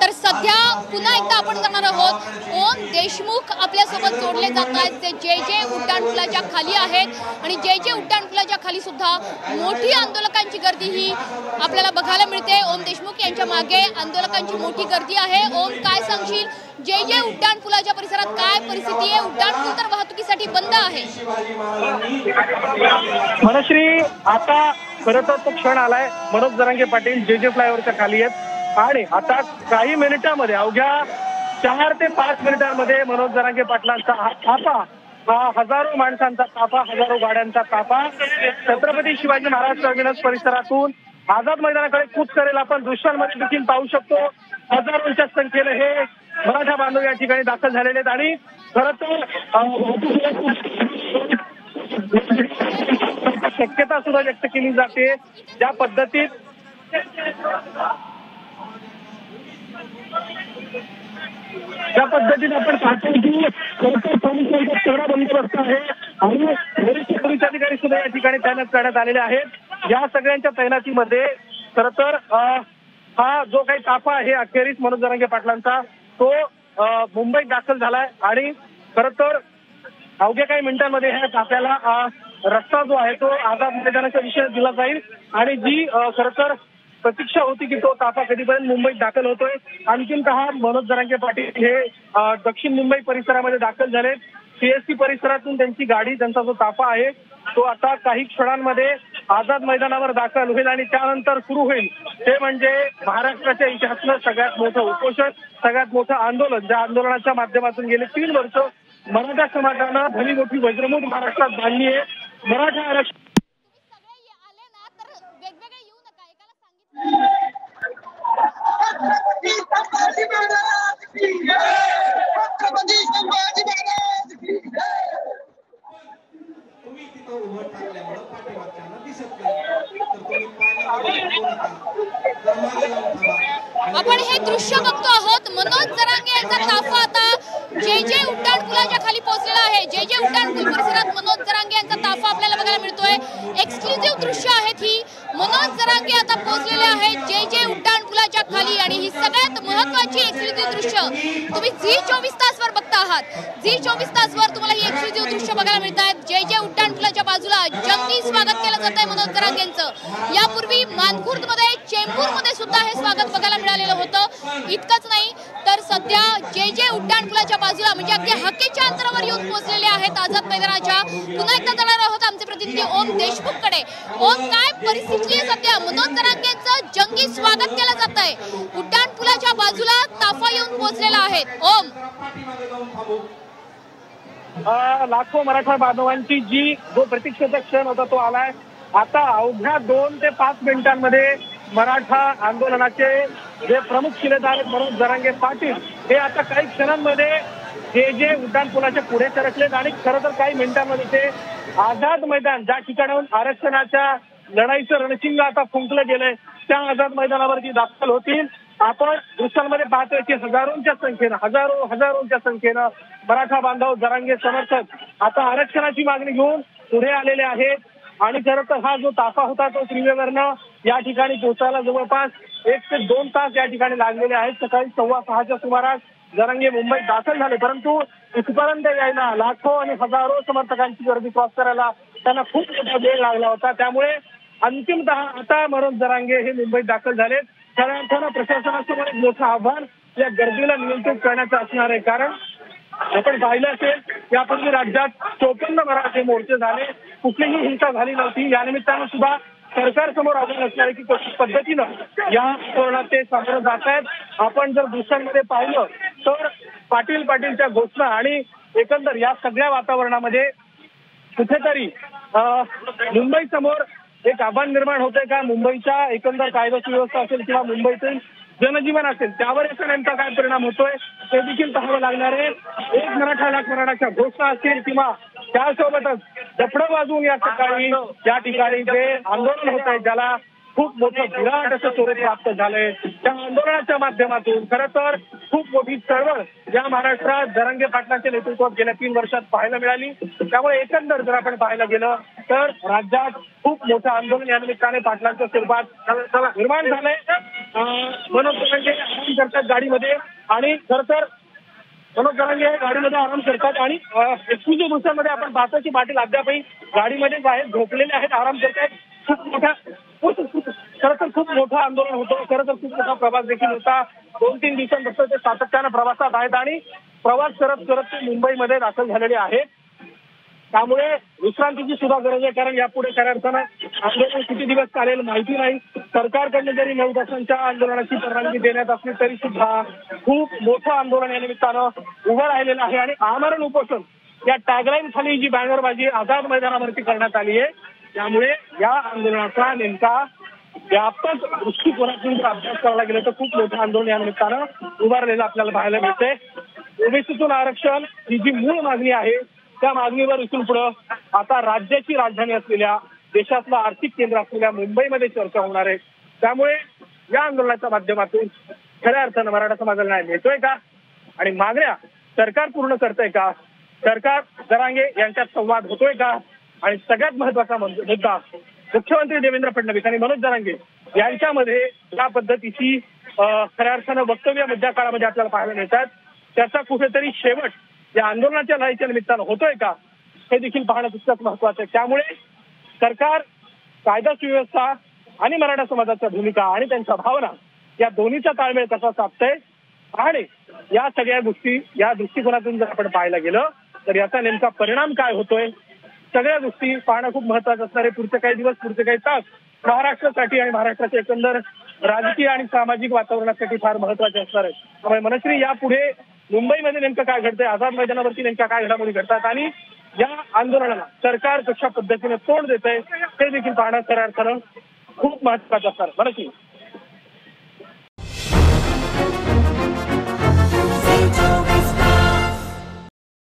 तर सध्या पुन्हा एकदा आपण जाणार आहोत ओम देशमुख आपल्यासोबत जोडले जात आहेत, जे जे उड्डाणपुलाच्या खाली आहेत आणि जे उड्डाणपुलाच्या खाली सुद्धा मोठी आंदोलकांची गर्दी ही आपल्याला बघायला मिळते। ओम देशमुख यांच्या मागे आंदोलकांची मोठी गर्दी आहे। ओम, काय सांगशील, जे उड्डाणपुलाच्या परिसरात काय परिस्थिती आहे? उड्डाणपूल तर वाहतुकीसाठी बंद आहे। मनश्री, आता खरं तर तो क्षण आलाय, मनोज जरांगे पाटील जे फ्लायओव्हरच्या खाली आहेत आणि आता काही मिनिटांमध्ये, अवघ्या 4 ते 5 मिनिटांमध्ये मनोज जरांगे पाटलांचा हा ताफा, हा हजारो माणसांचा ताफा, हजारो गाड्यांचा ताफा छत्रपती शिवाजी महाराज टर्मिनस परिसरातून आझाद मैदानाकडे कूच करेल। आपण दृश्यांमध्ये देखील पाहू शकतो, हजारोंच्या संख्येने हे मराठा बांधव या ठिकाणी दाखल झालेले आहेत आणि खरं तर शक्यता सुद्धा व्यक्त केली जाते ज्या पद्धतीत आपण पाहतो की पोलिसांचा तेवढा बंदोबस्त आहे आणि वरिष्ठ पोलीस अधिकारी सुद्धा या ठिकाणी तैनात करण्यात आलेले आहेत। या सगळ्यांच्या तैनातीमध्ये खरं तर हा जो काही ताफा आहे अखेरीस मनोज जरांगे पाटलांचा तो मुंबईत दाखल झालाय आणि खरं तर अवघ्या काही मिनिटांमध्ये ह्या ताफ्याला रस्ता जो आहे तो आझाद मैदानाच्या दिशेने दिला जाईल आणि जी खरं तर प्रतीक्षा होती की तो ताफा कधीपर्यंत मुंबईत दाखल होतोय। आणखीनतः मनोज जरांगे पाटील हे दक्षिण मुंबई परिसरामध्ये दाखल झाले। सीएसटी परिसरातून त्यांची गाडी, त्यांचा जो ताफा आहे तो आता काही क्षणांमध्ये आझाद मैदानावर दाखल होईल आणि त्यानंतर सुरू होईल ते म्हणजे महाराष्ट्राच्या इतिहासातलं सगळ्यात मोठं उपोषण, सगळ्यात मोठं आंदोलन, ज्या आंदोलनाच्या माध्यमातून गेले 3 वर्ष मराठा समाजानं भली मोठी वज्रमूठ महाराष्ट्रात बांधली आहे। मराठा आरक्षण आपण हे दृश्य बघतो आहोत। मनोज जरांगे यांचा ताफा आता जे उड्डाणपुलाच्या खाली पोहोचलेला आहे। जे उड्डाणपूल परिसरात मनोज जरांगे यांचा ताफा आपल्याला बघायला मिळतोय। एक्सक्लुझिव्ह दृश्य आहेत ही। मनोज जरांगे आता पोहोचलेले आहेत जे उड्डाणपुलाच्या खाली आणि ही सगळ्यात महत्त्वाची एक्सक्लुझिव्ह दृश्य तुम्ही झी 24 तासवर बघता आहात। झी 24 तासवर तुम्हाला ही एक्सक्लुझिव्ह दृश्य बघायला मिळतात। जे उड्डाणपुलाच्या बाजूला जंगी स्वागत केलं जात आहे मनोज जरांगेंचं। यापूर्वी मानखुर्दमध्ये, चेंबूरमध्ये सुद्धा हे स्वागत बघायला मिळालेलं होतं। इतकंच नाही तर सध्या जे उड्डाणपुलाच्या बाजूला म्हणजे अगदी हाकेच्या अंतरावर येऊन पोहोचलेले आहेत आझाद मैदानाच्या। पुन्हा एकदा जाणार आहोत आमचे प्रतिनिधी ओम देशमुखकडे। ओम, काय परिस्थिती आहे सध्या? मनोज जरांगेंचं जंगी स्वागत केलं जात आहे, उड्डाणपुलाच्या बाजूला ताफा येऊन पोहोचलेला आहे। ओम, लाखो मराठा बांधवांची जो प्रतीक्षेचा क्षण होता तो आलाय। आता अवघ्या 2 ते 5 मिनिटांमध्ये मराठा आंदोलनाचे जे प्रमुख शिलेदार आहेत मनोज जरांगे पाटील हे आता काही क्षणांमध्ये जे उड्डाणपुलाच्या पुढे सरकलेत आणि खरं तर काही मिनिटांमध्ये ते आझाद मैदान, ज्या ठिकाणाहून आरक्षणाच्या लढाईचं रणशिंग आता फुंकलं गेलंय, त्या आझाद मैदानावरती दाखल होतील। आपण दृश्यांमध्ये पाहतोय की हजारोंच्या संख्येनं मराठा बांधव, जरांगे समर्थक आता आरक्षणाची मागणी घेऊन पुढे आलेले आहेत आणि खरं तर हा जो ताफा होता तो त्रिवेवरनं या ठिकाणी पोहोचायला जवळपास 1 ते 2 तास या ठिकाणी लागलेले आहेत। सकाळी 6:15च्या सुमारास जरांगे मुंबईत दाखल झाले, परंतु इथपर्यंत यायला लाखो आणि हजारो समर्थकांची गर्दी क्रॉस करायला त्यांना खूप मोठा वेळ लागला होता। त्यामुळे अंतिमतः आता मनोज जरांगे हे मुंबईत दाखल झालेत। खऱ्या अर्थानं प्रशासनासमोर एक मोठं आव्हान या गर्दीला नियंत्रित करण्याचं असणार आहे, कारण आपण पाहिलं असेल यापूर्वी राज्यात 54 मराठे मोर्चे झाले, कुठलीही हिंसा झाली नव्हती। या निमित्तानं सुद्धा सरकारसमोर आव्हान असणार आहे की कशा पद्धतीनं या आंदोलनात ते सामोरं जात आहेत। आपण जर दृश्यांमध्ये पाहिलं तर पाटीलच्या घोषणा आणि एकंदर या सगळ्या वातावरणामध्ये कुठेतरी मुंबई समोर एक आव्हान निर्माण होतंय का? मुंबईच्या एकंदर कायदा सुव्यवस्था असेल किंवा मुंबईतील जनजीवन असेल त्यावर याचा नेमका काय परिणाम होतोय ते देखील पाहावं लागणार आहे। 1 मराठा लाख मराठाच्या घोषणा असतील किंवा त्यासोबतच दफडं वाजवून या सकाळी या ठिकाणी जे आंदोलन होत आहे ज्याला खूप मोठं विराट असं स्वरूप प्राप्त झालंय, त्या आंदोलनाच्या माध्यमातून खरं तर खूप मोठी चळवळ या महाराष्ट्रात जरांगे पाटलांच्या नेतृत्वात गेल्या 3 वर्षात पाहायला मिळाली। त्यामुळे एकंदर जर आपण पाहायला गेलं तर राज्यात खूप मोठं आंदोलन या निमित्ताने पाटलांच्या स्वरूपात निर्माण झालंय। मनोज जरांगे आराम करतात गाडीमध्ये आणि खर तर मनोज जरांगे गाडीमध्ये आराम करतात आणि एक्सक्लुझिव्ह दृश्यामध्ये आपण पाहतो की पाटील अद्यापही गाडीमध्येच आहेत, झोपलेले आहेत, आराम करतात. खरं तर खूप मोठं आंदोलन होतं, खरं तर खूप मोठा प्रवास देखील होता. 2-3 दिवसांपासून ते सातत्यानं प्रवासात आहेत आणि प्रवास करत करत ते मुंबईमध्ये दाखल झालेले आहेत. त्यामुळे विश्रांतीची सुद्धा गरज आहे, कारण यापुढे खऱ्या अर्थानं आंदोलन किती दिवस चालेल माहिती नाही. सरकारकडनं जरी 9 तासांच्या आंदोलनाची परवानगी देण्यात असली तरी सुद्धा खूप मोठं आंदोलन या निमित्तानं उभं राहिलेलं आहे आणि आमरण उपोषण या टॅगलाईन खाली जी बॅनरबाजी आझाद मैदानावरती करण्यात आली आहे, त्यामुळे या आंदोलनाचा नेमका व्यापक दृष्टिकोनातून जर अभ्यास करायला गेलं तर खूप मोठं आंदोलन या निमित्तानं उभारलेलं आपल्याला पाहायला मिळते. ओबीसीतून आरक्षण ही जी मूळ मागणी आहे त्या मागणीवर इथून पुढं आता राज्याची राजधानी असलेल्या, देशातलं आर्थिक केंद्र असलेल्या मुंबईमध्ये चर्चा होणार आहे. त्यामुळे या आंदोलनाच्या माध्यमातून खऱ्या अर्थानं मराठा समाजाला न्याय मिळतोय का आणि मागण्या सरकार पूर्ण करतंय का, सरकार जरांगे यांच्यात संवाद होतोय का, आणि सगळ्यात महत्वाचा मुद्दा मुख्यमंत्री देवेंद्र फडणवीस आणि मनोज जरांगे यांच्यामध्ये ज्या पद्धतीची खऱ्या अर्थानं वक्तव्य मधल्या काळामध्ये आपल्याला पाहायला मिळतात, त्याचा कुठेतरी शेवट या आंदोलनाच्या लढाईच्या निमित्तानं होतोय का हे देखील पाहणं तितकंच महत्वाचं आहे. त्यामुळे सरकार, कायदा सुव्यवस्था आणि मराठा समाजाच्या भूमिका आणि त्यांच्या भावना या दोन्हीचा ताळमेळ कसा साधतंय आणि या सगळ्या गोष्टी या दृष्टिकोनातून जर आपण पाहायला गेलं तर याचा नेमका परिणाम काय होतोय, सगळ्या गोष्टी पाहणं खूप महत्वाचं असणार आहे. पुढचे काही दिवस, पुढचे काही तास महाराष्ट्रासाठी आणि महाराष्ट्राच्या एकंदर राजकीय आणि सामाजिक वातावरणासाठी फार महत्वाचे असणार आहे. त्यामुळे मनश्री यापुढे मुंबईमध्ये नेमकं काय घडतंय, आझाद मैदानावरती नेमक्या काय घडामोडी घडतात आणि या आंदोलनाला सरकार कशा पद्धतीने तोंड देत आहे ते देखील पाहणं खऱ्या अर्थानं खूप महत्वाचं असणार. मनश्री.